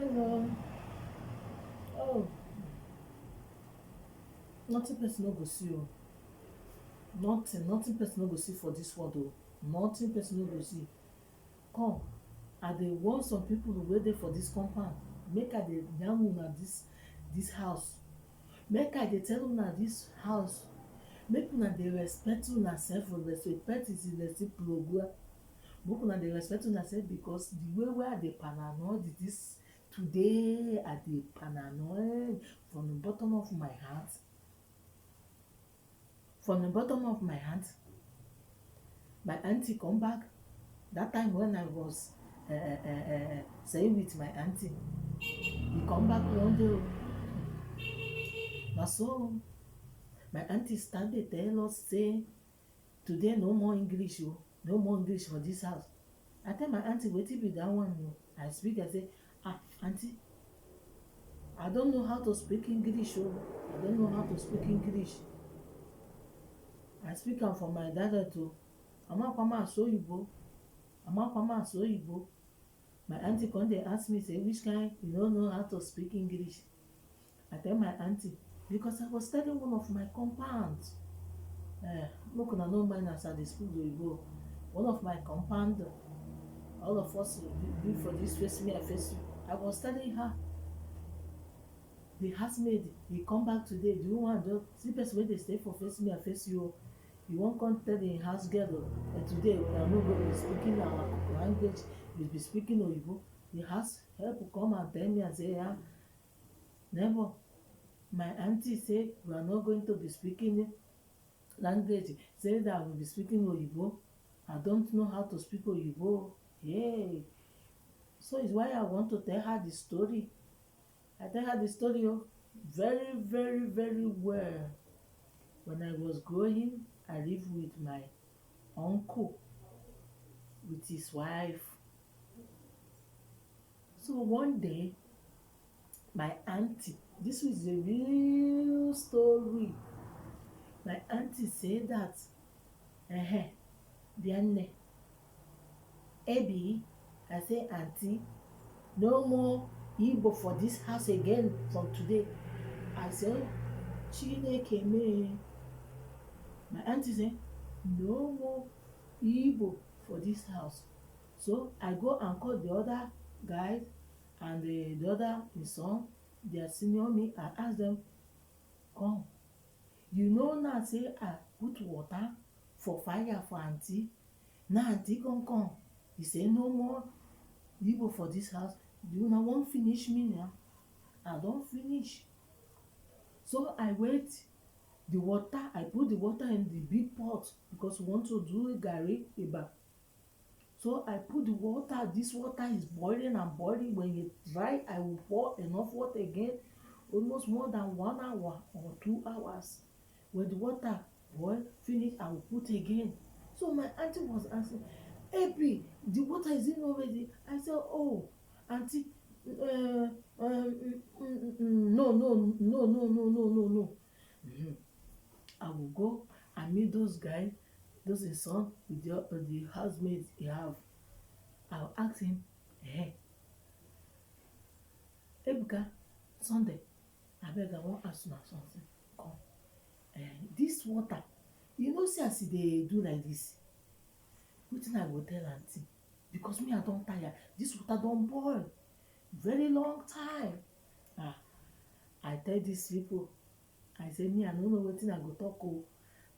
Hello. Oh, nothing person no go see oh. Nothing person no go see for this world oh. Nothing person no go see. Come, I dey warn some people wey dey for this compound. Make I dey yarn una this house. Make I dey tell una this house. Make una dey respect una sef. Respect is reciprocal. Make una dey respect una sef because the way wey I dey paranoid this today, I dey paranoid from the bottom of my heart. From the bottom of my heart, my auntie come back. That time when I was staying with my auntie, he come back one day. Na so my auntie start dey tell us say today no more English oh, no more English for this house. I tell my auntie wetin be that one oh. I speak, I say, auntie, I don't know how to speak English oh. I don't know how to speak English. I speak am for my dialect oh. Amakwama Asoyibo. Amakwama Asoyibo. My auntie come dey ask me say which kind you no know how to speak English. I tell my auntie because I was telling one of my compound. Make una no mind as I dey speak Oyibo. One of my compound, all of us be for this face me I face you. I was telling her, the housemaid, he come back today. Do you want to see person wey dey stay for face me I face you oh. You wan come tell the house girl oh, today we are not going to be speaking our language, we be speaking Oyibo. The house help come and tell me and say, neighbor, my auntie say we are not going to be speaking language, say that we be speaking Oyibo. I don't know how to speak Oyibo. Hey, so it's why I want to tell her the story. I tell her the story oh, very, very, very well. When I was growing, I lived with my uncle, with his wife. So one day, my auntie, this is a real story. My auntie said that, Bianne, Ebi, I say, auntie, no more Igbo for this house again from today. I said, Chineke me. My auntie said, no more Igbo for this house. So I go and call the other guys and the other his son, their senior me, I ask them, come. You know now say I put water for fire for auntie. Now auntie come. He say no more Igbo for this house. You now won't finish me now. I don't finish. So I wait the water, I put the water in the big pot because we want to do a garri eba. So I put the water, this water is boiling and boiling. When it dry, I will pour enough water again, almost more than 1 hour or 2 hours. When the water boil finish, I will put again. So my auntie was asking, Ebi, the water is in already. I said, oh, auntie, no. I will go and meet those guys, those his son with the housemates he have. I'll ask him, Ebuka, Sunday, abeg I wan ask una something. Come. This water, you know say as e dey do like this, wetin I go tell aunty? Because me I don tire. This water don boil very long time. I tell these people, I say me I no know wetin I go talk oh.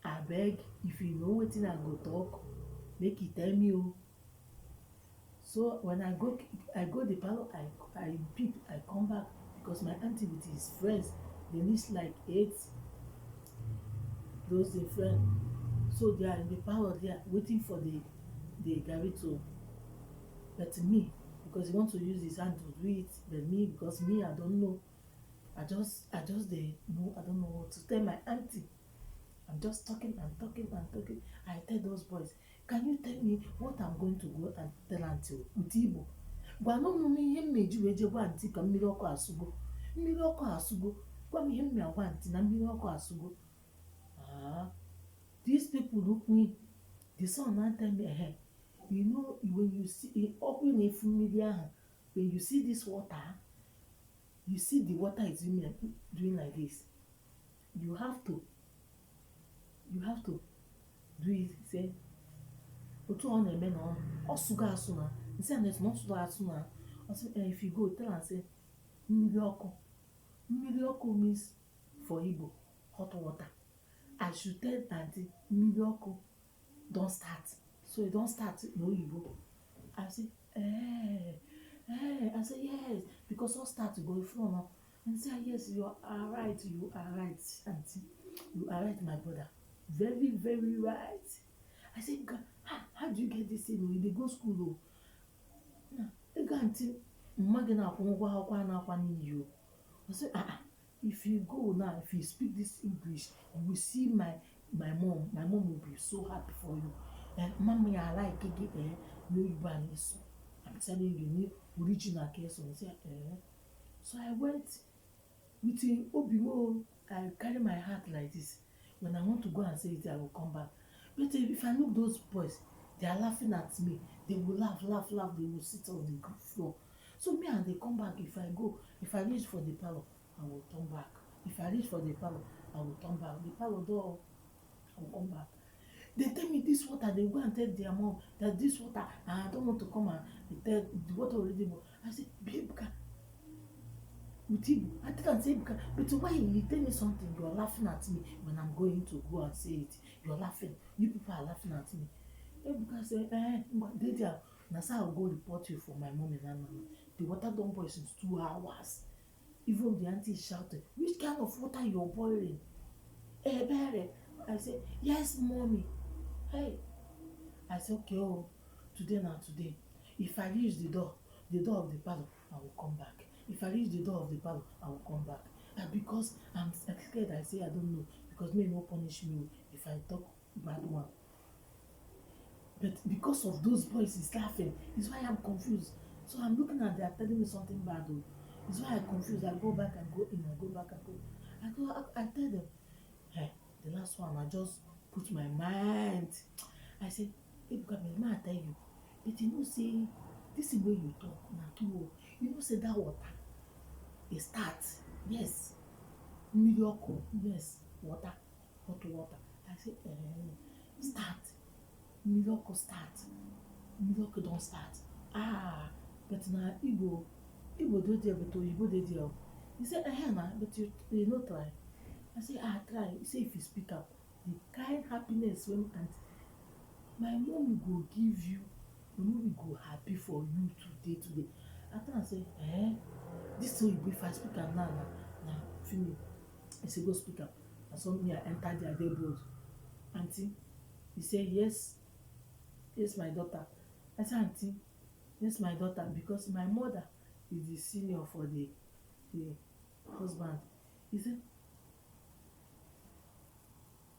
Abeg, if you know wetin I go talk, make you tell me oh. So when I go the parlour, I peep, I come back because my auntie with his friends, they list like 8, those their friends. So they are in the parlour there waiting for the garri to, but me, because he want to use his hand to do it, but me, because me I don't know. I just dey know, I don't know what to tell my auntie. I'm just talking. I tell those boys, can you tell me what I'm going to go and tell auntie with Igbo? Gwa no m ihe m meji wee je gwa auntie ka mmiri ọkụ asụgo. Mmiri ọkụ asụgo. Gwa m ihe m agwa auntie na mmiri ọkụ asụgo. These people look me. The son now tell me, you know when you see open mmiri ahụ, when you see this water, you see the water is doing like this, you have to you have to do it say otu ọ na-eme na ọ sụgo asụ na nsị a na-eso na ọ sụgo asụ na ọsị if you go tell am say mmiri ọkụ mmiri ọkụ means for Igbo hot water. I should tell aunty mmiri ọkụ don start, so e don start n'oyibo. I say I say yes because all start go flow now. And say yes, you are right, you are right aunty, you are right my brother, very very right. I say how do you get this thing? You dey go school o. Na ego aunty mma gị na-akwụ ụgwọ akwụkwọ a na-akwa n'iyi o. I say if you go now, if you speak this English, you will see my mom. My mom will be so happy for you. Mama, I like it. No Ibanese. I'm telling you, need original case. So I went with Obimo. I carry my heart like this. When I want to go and say it, I will come back. But if I look those boys, they are laughing at me. They will laugh. They will sit on the floor. So me and they come back. If I go, if I reach for the parlor, I will turn back. If I reach for the parlor, I will turn back. The parlor door, I will come back. They tell me this water, they go and tell their mom that this water, I don't want to come and tell the water already. I say, babe, with you, I didn't say, but why you tell me something, you are laughing at me when I'm going to go and say it. You are laughing. You people are laughing at me. Ebuka say, they there. That's how I'll go report you for my mom and Nana. The water don't boil since 2 hours. Even the auntie shouted, which kind of water you're boiling? Bere. I said, yes, mommy. Hey. I said, okay, oh, today now, today. If I reach the door of the parlor, I will come back. If I reach the door of the parlor, I will come back. And because I'm scared, I say I don't know. Because may not punish me if I talk bad one. But because of those boys is laughing, is why I'm confused. So I'm looking at they are telling me something bad. It's why I'm confused. I go back and go in. I go back and go. I tell them, hey, the last one, I just put my mind. I said, hey, man, I tell you, but you know, say, this is where you talk. You know, say that water, it starts. Yes. Miracle. Yes. Water. Hot water. I said, start. Miracle start. Miracle don't start. But now Igbo do there, but Igbo dey there. He said, but you no try. I say, try. He say, if you speak up, the kind happiness when and my mom go give you, my mom go happy for you today. After I say, this so Igbo, if I speak up now, finish. I say, go speak up. And so me, I enter their day board. Auntie, he say, yes, my daughter. I say, auntie, yes, my daughter, because my mother is the senior for the husband. He said,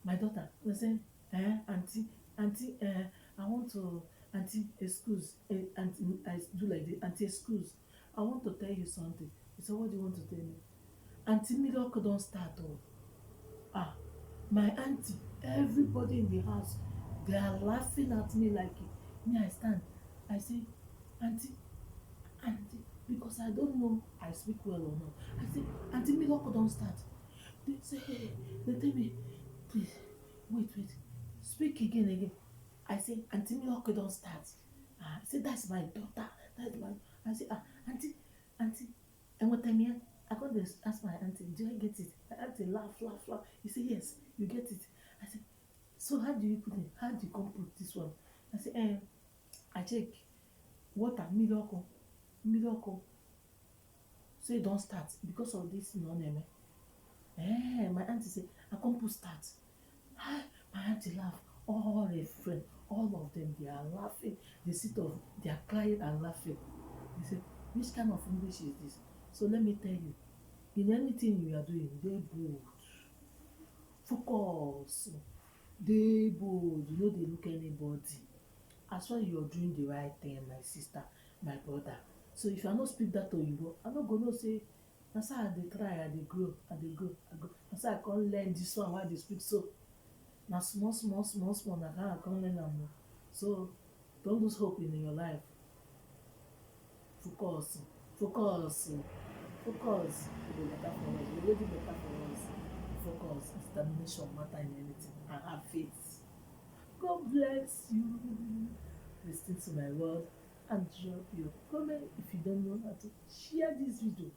my daughter. I said, auntie, I want to, auntie, excuse, auntie, I do like this, auntie, excuse, I want to tell you something. He said, what do you want to tell me? Auntie, miracle don't start all. My auntie, everybody in the house, they are laughing at me like it. Me, I stand. I say, auntie, because I don't know I speak well or not. I say, auntie, miracle don't start. They say, they tell me, please, wait, speak again. I say, auntie, miracle don't start. I say, that's my daughter. I say, auntie, and what time here? I got this, ask my auntie, do I get it? My auntie laugh. He say, yes, you get it. I say, so how do you put it? How do you come put this one? I say, I check water, miracle. So it don't start because of this name. My auntie say, I come put start. My auntie laugh. All her friends, all of them, they are laughing. They are crying and laughing. They say, which kind of English is this? So let me tell you, in anything you are doing, dey bold. Focus. Dey bold. You no dey look anybody. As long as you are doing the right thing, my sister, my brother. So if I no speak that Oyibo, I no go know say, na so I dey try, I dey grow. Na so I come learn this one wey I dey speak so. Na small, na how I come learn am. So don't lose hope in your life. Focus. Focus, e go better for us. E already better for us. Focus, determination matter in anything, and have faith. God bless you. Listen to my word and drop your comment if you don't know how to share this video,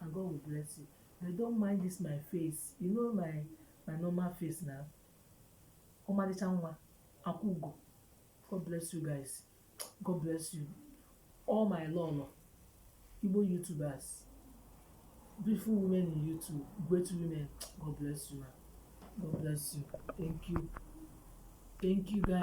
and God will bless you. I don't mind this my face. You know my normal face now. Omalicha nwa, akwugo. God bless you guys. God bless you. All my lolo, Igbo YouTubers, beautiful women in YouTube, great women. God bless you, man. God bless you. Thank you. Thank you, guys.